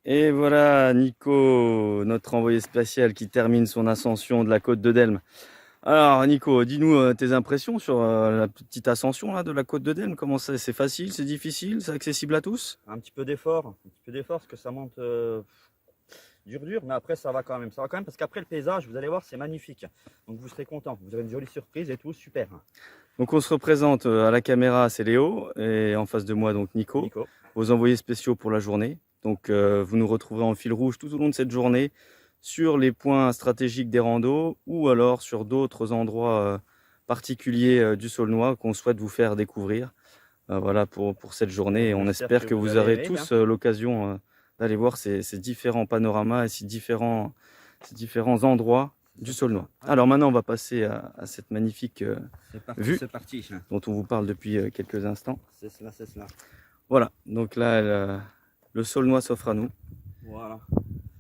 Et voilà Nico, notre envoyé spatial qui termine son ascension de la côte de Delme. Alors Nico, dis-nous tes impressions sur la petite ascension là, de la côte de Delme. Comment c'est facile, c'est difficile, c'est accessible à tous? Un petit peu d'effort parce que ça monte dur, mais après ça va quand même. Ça va quand même parce qu'après le paysage, vous allez voir, c'est magnifique. Donc vous serez content, vous aurez une jolie surprise et tout, super. Donc on se représente à la caméra, c'est Léo, et en face de moi donc Nico, Nico. vos envoyés spéciaux pour la journée. Donc vous nous retrouverez en fil rouge tout au long de cette journée sur les points stratégiques des randos ou alors sur d'autres endroits particuliers du Saulnois qu'on souhaite vous faire découvrir. Voilà pour cette journée, et on espère que vous aurez tous l'occasion d'aller voir ces différents panoramas et ces différents endroits du Saulnois. Alors maintenant on va passer à cette magnifique vue dont on vous parle depuis quelques instants. C'est cela. Voilà, donc là le Saulnois s'offre à nous. Voilà.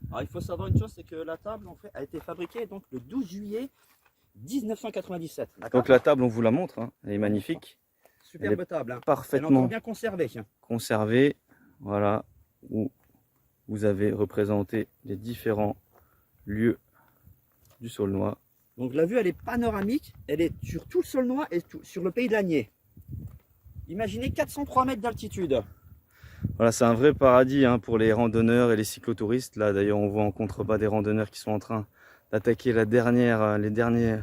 Alors il faut savoir une chose, c'est que la table en fait a été fabriquée donc le 12 juillet 1997. Donc la table, on vous la montre, hein, elle est magnifique. Superbe table. Parfaitement elle est encore bien conservée. Conservée, voilà, où vous avez représenté les différents lieux du Saulnois. Donc la vue, elle est panoramique, elle est sur tout le Saulnois et sur le pays de l'Agnier. Imaginez 403 mètres d'altitude. Voilà, c'est un vrai paradis hein, pour les randonneurs et les cyclotouristes. Là, d'ailleurs, on voit en contrebas des randonneurs qui sont en train d'attaquer les derniers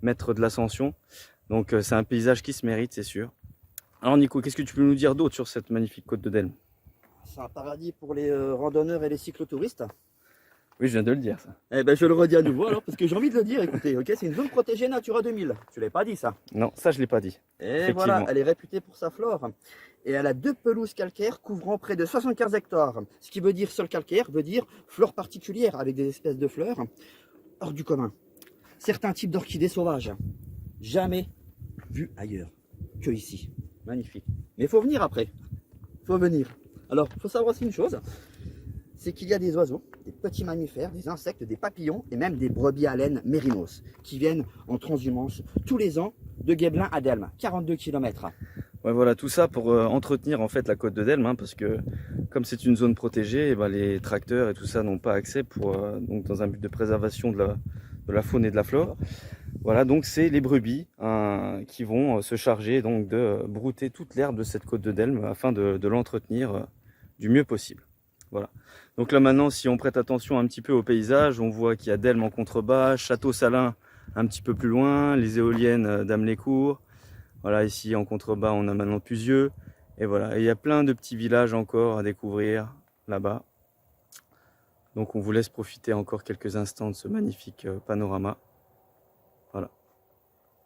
mètres de l'ascension. Donc, c'est un paysage qui se mérite, c'est sûr. Alors, Nico, qu'est-ce que tu peux nous dire d'autre sur cette magnifique côte de Delme? C'est un paradis pour les randonneurs et les cyclotourissts. Oui, je viens de le dire, ça. Eh ben, je le redis à nouveau alors, parce que j'ai envie de le dire. Écoutez, ok, c'est une zone protégée Natura 2000. Tu l'avais pas dit, ça? Non, ça, je ne l'ai pas dit. Et voilà, elle est réputée pour sa flore. Et elle a 2 pelouses calcaires couvrant près de 75 hectares. Ce qui veut dire sol calcaire, veut dire flore particulière avec des espèces de fleurs hors du commun. Certains types d'orchidées sauvages, jamais vus ailleurs que ici. Magnifique. Mais il faut venir après. Il faut venir. Alors, il faut savoir aussi une chose, c'est qu'il y a des oiseaux, des petits mammifères, des insectes, des papillons et même des brebis à laine mérinos qui viennent en transhumance tous les ans de Guéblin à Delme, 42 km. Ouais, voilà, tout ça pour entretenir en fait la côte de Delme, hein, parce que comme c'est une zone protégée, et ben, les tracteurs et tout ça n'ont pas accès donc dans un but de préservation de la faune et de la flore. Voilà, donc c'est les brebis hein, qui vont se charger donc de brouter toute l'herbe de cette côte de Delme afin de l'entretenir du mieux possible. Voilà. Donc là maintenant, si on prête attention un petit peu au paysage, on voit qu'il y a Delme en contrebas, Château-Salin un petit peu plus loin, les éoliennes d'Amlécourt. Voilà, ici en contrebas, on a maintenant Puzieux. Et voilà, et il y a plein de petits villages encore à découvrir là-bas. Donc on vous laisse profiter encore quelques instants de ce magnifique panorama. Voilà.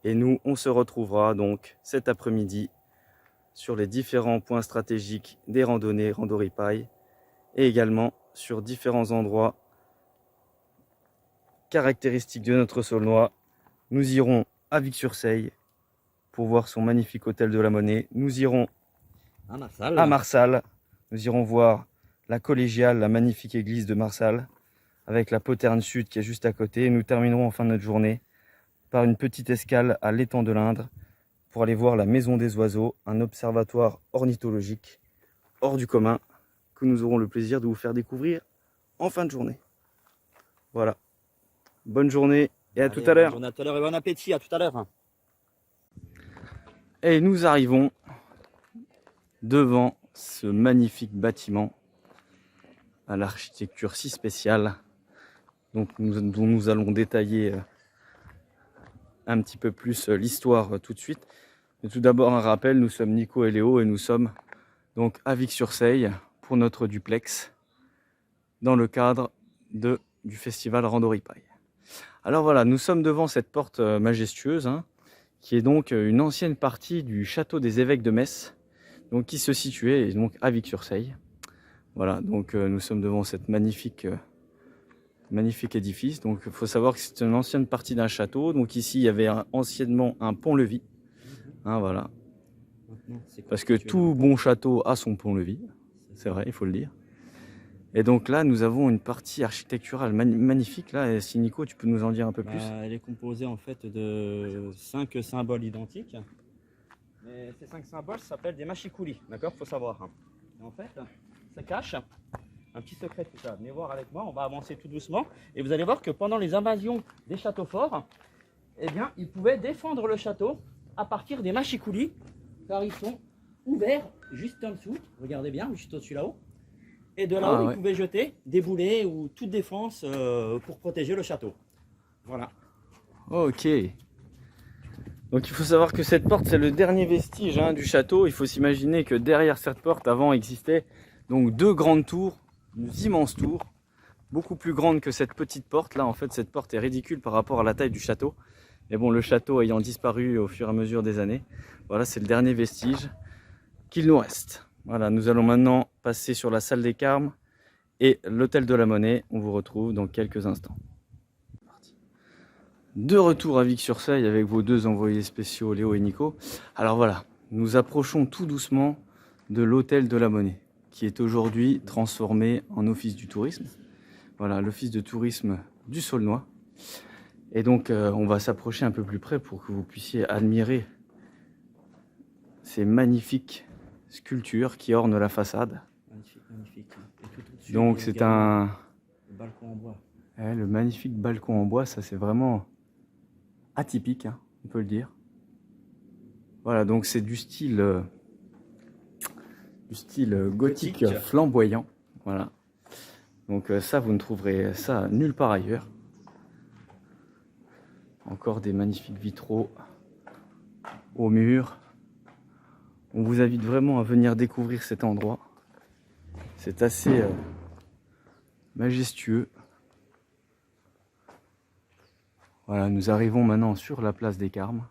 Et nous, on se retrouvera donc cet après-midi sur les différents points stratégiques des randonnées Randoripaille et également sur différents endroits caractéristiques de notre Saulnois. Nous irons à Vic-sur-Seille pour voir son magnifique hôtel de la Monnaie. Nous irons à Marsal. Nous irons voir la collégiale, la magnifique église de Marsal, avec la poterne sud qui est juste à côté. Et nous terminerons en fin de notre journée par une petite escale à l'étang de l'Indre pour aller voir la Maison des Oiseaux, un observatoire ornithologique hors du commun que nous aurons le plaisir de vous faire découvrir en fin de journée. Voilà. Bonne journée et à tout à l'heure. Bonne journée à tout à l'heure et bon appétit, à tout à l'heure. Et nous arrivons devant ce magnifique bâtiment à l'architecture si spéciale, donc dont nous allons détailler un petit peu plus l'histoire tout de suite. Mais tout d'abord un rappel, nous sommes Nico et Léo et nous sommes donc à Vic-sur-Seille pour notre duplex dans le cadre du festival Randoripaille. Alors voilà, nous sommes devant cette porte majestueuse hein, qui est donc une ancienne partie du château des évêques de Metz, donc qui se situait donc à Vic-sur-Seille. Voilà, donc nous sommes devant cette magnifique édifice. Donc il faut savoir que c'est une ancienne partie d'un château. Donc ici il y avait anciennement un pont-levis. Hein, voilà. Parce que tout bon château a son pont-levis. C'est vrai, il faut le dire. Et donc là, nous avons une partie architecturale magnifique. Là, et si Nico, tu peux nous en dire un peu plus? Elle est composée en fait de 5 symboles identiques. Et ces 5 symboles s'appellent des machicoulis, d'accord? Il faut savoir. Et en fait, ça cache un petit secret tout ça. Venez voir avec moi, on va avancer tout doucement. Et vous allez voir que pendant les invasions des châteaux forts, eh bien, ils pouvaient défendre le château à partir des mâchicoulis, car ils sont ouverts juste en dessous. Regardez bien, juste au-dessus là-haut. Et de là-haut, ils pouvaient jeter des boulets ou toute défense pour protéger le château. Voilà. Ok. Donc il faut savoir que cette porte, c'est le dernier vestige du château. Il faut s'imaginer que derrière cette porte, avant, existaient donc 2 grandes tours, 2 immenses tours, beaucoup plus grandes que cette petite porte. Là, en fait, cette porte est ridicule par rapport à la taille du château. Mais bon, le château ayant disparu au fur et à mesure des années, voilà, c'est le dernier vestige qu'il nous reste. Voilà, nous allons maintenant passer sur la salle des Carmes et l'hôtel de la Monnaie. On vous retrouve dans quelques instants. De retour à Vic-sur-Seille avec vos 2 envoyés spéciaux, Léo et Nico. Alors voilà, nous approchons tout doucement de l'hôtel de la Monnaie, qui est aujourd'hui transformé en office du tourisme. Voilà, l'office de tourisme du Saulnois. Et donc, on va s'approcher un peu plus près pour que vous puissiez admirer ces magnifiques sculptures qui ornent la façade. Magnifique, magnifique. Et tout au-dessus, Donc c'est un... le balcon en bois. Ouais, le magnifique balcon en bois, ça c'est vraiment atypique, on peut le dire. Voilà, donc c'est du style gothique flamboyant. Voilà. Donc ça, vous ne trouverez ça nulle part ailleurs. Encore des magnifiques vitraux au mur. On vous invite vraiment à venir découvrir cet endroit. C'est assez majestueux. Voilà, nous arrivons maintenant sur la place des Carmes.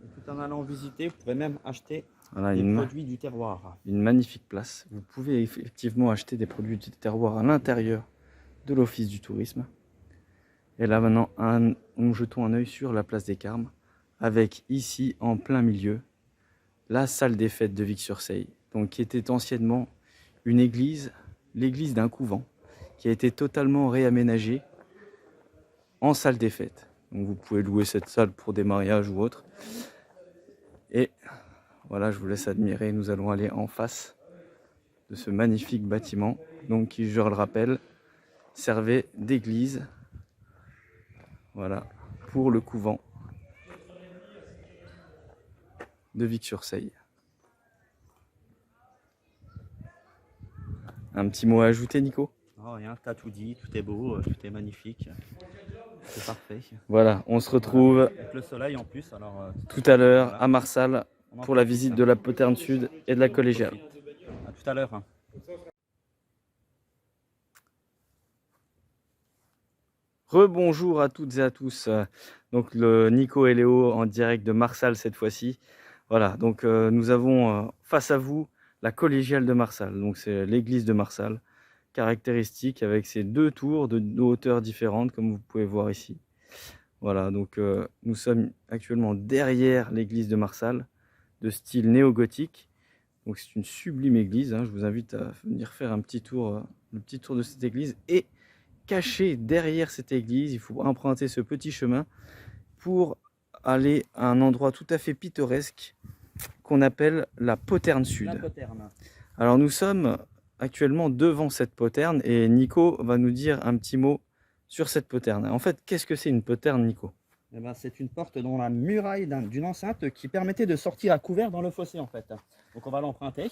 Et tout en allant visiter, vous pouvez même acheter Voilà, des produits du terroir. Une magnifique place. Vous pouvez effectivement acheter des produits du terroir à l'intérieur de l'office du tourisme. Et là maintenant, nous jetons un œil sur la place des Carmes, avec ici, en plein milieu, la salle des fêtes de Vic-sur-Seille, donc qui était anciennement une église, l'église d'un couvent, qui a été totalement réaménagée en salle des fêtes. Donc vous pouvez louer cette salle pour des mariages ou autre. Et voilà, je vous laisse admirer. Nous allons aller en face de ce magnifique bâtiment, donc qui, je le rappelle, servait d'église. Voilà, pour le couvent de Vic-sur-Seille. Un petit mot à ajouter, Nico? Oh, rien, t'as tout dit, tout est beau, tout est magnifique. C'est parfait. Voilà, on se retrouve avec le soleil en plus. Alors, tout à l'heure voilà. à Marsal pour la visite de la Poterne Sud et de la Collégiale. À tout à l'heure. Rebonjour à toutes et à tous. Donc le Nico et Léo en direct de Marsal cette fois-ci. Voilà, donc nous avons face à vous la Collégiale de Marsal. Donc c'est l'église de Marsal, caractéristique avec ses 2 tours de hauteurs différentes comme vous pouvez voir ici. Voilà, donc nous sommes actuellement derrière l'église de Marsal, de style néo-gothique. Donc c'est une sublime église, je vous invite à venir faire un petit tour, le petit tour de cette église. Et caché derrière cette église, il faut emprunter ce petit chemin pour aller à un endroit tout à fait pittoresque qu'on appelle la Poterne Sud. La Poterne. Alors nous sommes actuellement devant cette poterne et Nico va nous dire un petit mot sur cette poterne. En fait, qu'est-ce que c'est une poterne, Nico? Eh ben, c'est une porte dans la muraille d'une enceinte qui permettait de sortir à couvert dans le fossé en fait. Donc on va l'emprunter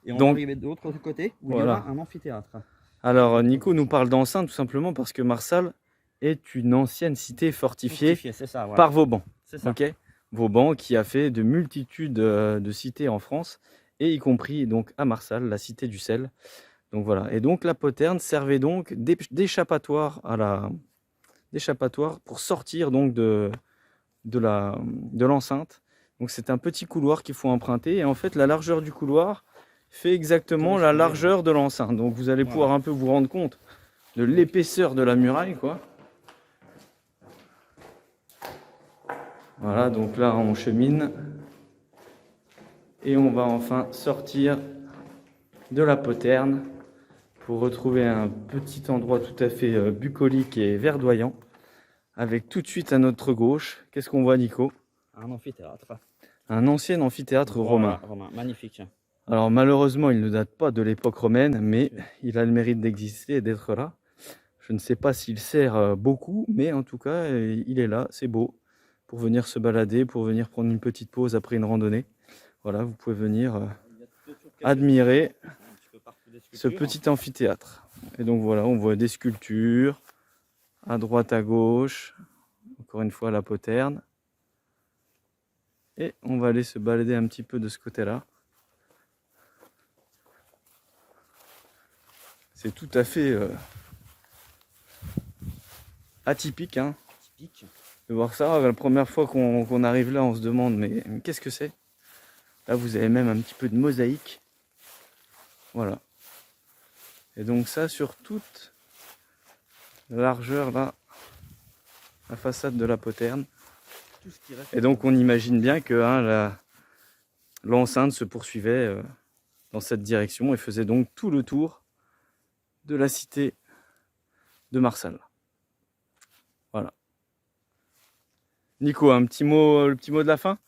et on va arriver de l'autre côté où il y aura un amphithéâtre. Alors Nico nous parle d'enceinte tout simplement parce que Marsal est une ancienne cité fortifiée ça, voilà. par Vauban. C'est ça. Okay, Vauban qui a fait de multitudes de cités en France et y compris donc à Marsal, la cité du sel. Donc voilà. Et donc la poterne servait donc d'échappatoire pour sortir donc de l'enceinte. Donc c'est un petit couloir qu'il faut emprunter et en fait la largeur du couloir fait exactement la largeur de l'enceinte. Donc vous allez pouvoir un peu vous rendre compte de l'épaisseur de la muraille, quoi. Voilà, donc là on chemine et on va enfin sortir de la poterne pour retrouver un petit endroit tout à fait bucolique et verdoyant avec tout de suite à notre gauche, qu'est-ce qu'on voit, Nico? Un amphithéâtre. Un ancien amphithéâtre romain. Magnifique. Alors malheureusement, il ne date pas de l'époque romaine, mais il a le mérite d'exister et d'être là. Je ne sais pas s'il sert beaucoup, mais en tout cas, il est là, c'est beau. Pour venir se balader, pour venir prendre une petite pause après une randonnée. Voilà, vous pouvez venir admirer ce petit amphithéâtre. Et donc voilà, on voit des sculptures, à droite, à gauche, encore une fois la poterne. Et on va aller se balader un petit peu de ce côté-là. C'est tout à fait atypique, hein, de voir ça. La première fois qu'on arrive là, on se demande mais qu'est-ce que c'est? Là, vous avez même un petit peu de mosaïque. Voilà. Et donc ça, sur toute la largeur, là, la façade de la poterne. Et donc on imagine bien que hein, l'enceinte se poursuivait dans cette direction et faisait donc tout le tour de la cité de Marsal. Voilà. Nico, un petit mot, le petit mot de la fin?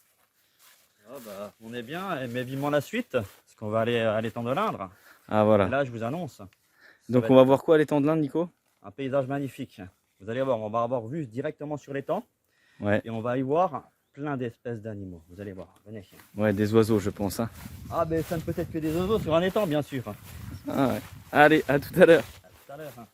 Ah bah, on est bien, mais vivement la suite, parce qu'on va aller à l'étang de l'Indre. Ah voilà. Et là, je vous annonce. Donc on va voir quoi à l'étang de l'Inde, Nico? Un paysage magnifique. Vous allez voir, on va avoir vue directement sur l'étang. Ouais. Et on va y voir plein d'espèces d'animaux. Vous allez voir, venez. Ouais, des oiseaux, je pense. Hein. Ah ben ça ne peut être que des oiseaux sur un étang, bien sûr. Ah ouais. Allez, à tout à l'heure. À tout à l'heure.